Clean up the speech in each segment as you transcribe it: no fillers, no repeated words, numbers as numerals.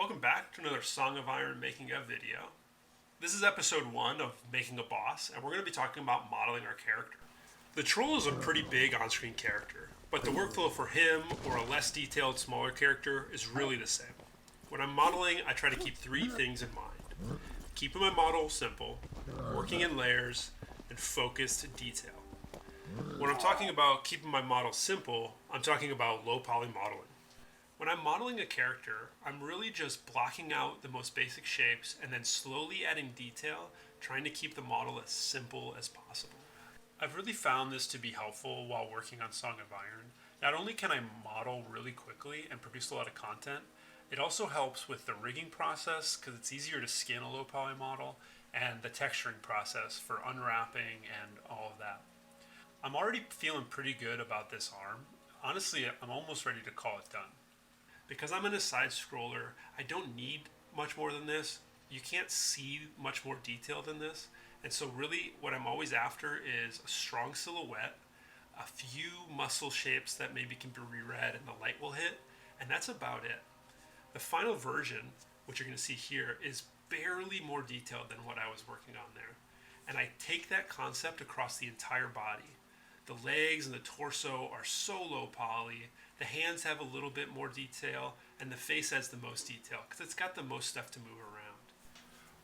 Welcome back to another Song of Iron making of video. This is episode 1 of Making a Boss, and we're going to be talking about modeling our character. The troll is a pretty big on-screen character, but the workflow for him or a less detailed, smaller character is really the same. When I'm modeling, I try to keep 3 things in mind. Keeping my model simple, working in layers, and focused detail. When I'm talking about keeping my model simple, I'm talking about low poly modeling. When I'm modeling a character, I'm really just blocking out the most basic shapes and then slowly adding detail, trying to keep the model as simple as possible. I've really found this to be helpful while working on Song of Iron. Not only can I model really quickly and produce a lot of content, it also helps with the rigging process because it's easier to skin a low poly model and the texturing process for unwrapping and all of that. I'm already feeling pretty good about this arm. Honestly, I'm almost ready to call it done. Because I'm in a side scroller, I don't need much more than this. You can't see much more detail than this. And so really what I'm always after is a strong silhouette, a few muscle shapes that maybe can be reread and the light will hit, and that's about it. The final version, which you're going to see here, is barely more detailed than what I was working on there. And I take that concept across the entire body. The legs and the torso are so low poly. The hands have a little bit more detail, and the face has the most detail because it's got the most stuff to move around.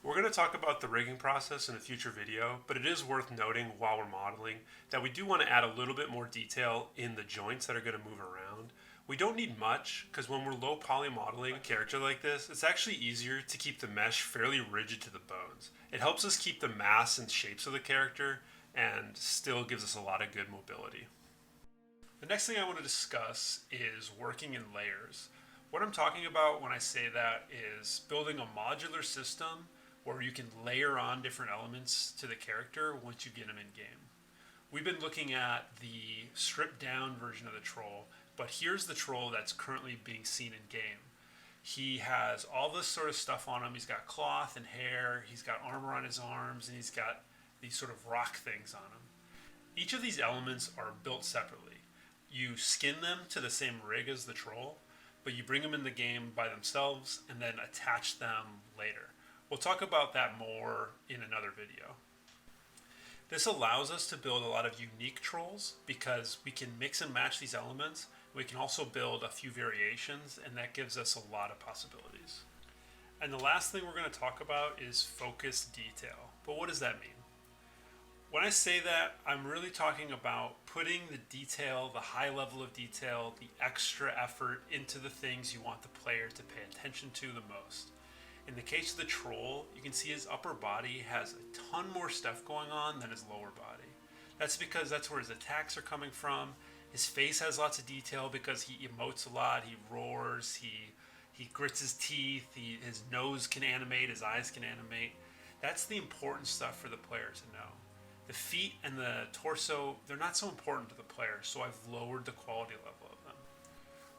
We're going to talk about the rigging process in a future video, but it is worth noting while we're modeling that we do want to add a little bit more detail in the joints that are going to move around. We don't need much because when we're low poly modeling a character like this, it's actually easier to keep the mesh fairly rigid to the bones. It helps us keep the mass and shapes of the character and still gives us a lot of good mobility. The next thing I want to discuss is working in layers. What I'm talking about when I say that is building a modular system where you can layer on different elements to the character once you get them in game. We've been looking at the stripped down version of the troll, but here's the troll that's currently being seen in game. He has all this sort of stuff on him. He's got cloth and hair, he's got armor on his arms, and he's got these sort of rock things on him. Each of these elements are built separately. You skin them to the same rig as the troll, but you bring them in the game by themselves and then attach them later. We'll talk about that more in another video. This allows us to build a lot of unique trolls because we can mix and match these elements. We can also build a few variations, and that gives us a lot of possibilities. And the last thing we're going to talk about is focused detail. But what does that mean? When I say that, I'm really talking about putting the detail, the high level of detail, the extra effort into the things you want the player to pay attention to the most. In the case of the troll, you can see his upper body has a ton more stuff going on than his lower body. That's because that's where his attacks are coming from. His face has lots of detail because he emotes a lot, he roars, he grits his teeth, his nose can animate, his eyes can animate. That's the important stuff for the player to know. The feet and the torso, they're not so important to the player, so I've lowered the quality level of them.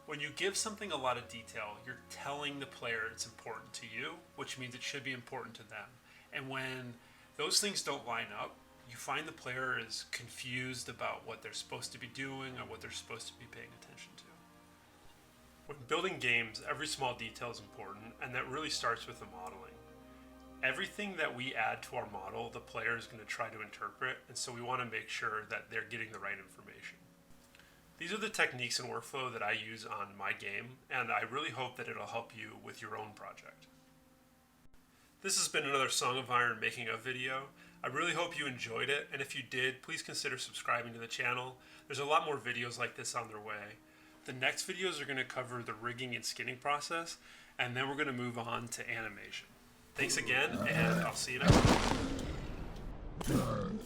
When you give something a lot of detail, you're telling the player it's important to you, which means it should be important to them. And when those things don't line up, you find the player is confused about what they're supposed to be doing or what they're supposed to be paying attention to. When building games, every small detail is important, and that really starts with the modeling. Everything that we add to our model, the player is going to try to interpret, and so we want to make sure that they're getting the right information. These are the techniques and workflow that I use on my game, and I really hope that it'll help you with your own project. This has been another Song of Iron making of video. I really hope you enjoyed it, and if you did, please consider subscribing to the channel. There's a lot more videos like this on their way. The next videos are going to cover the rigging and skinning process, and then we're going to move on to animation. Thanks again, and I'll see you next time.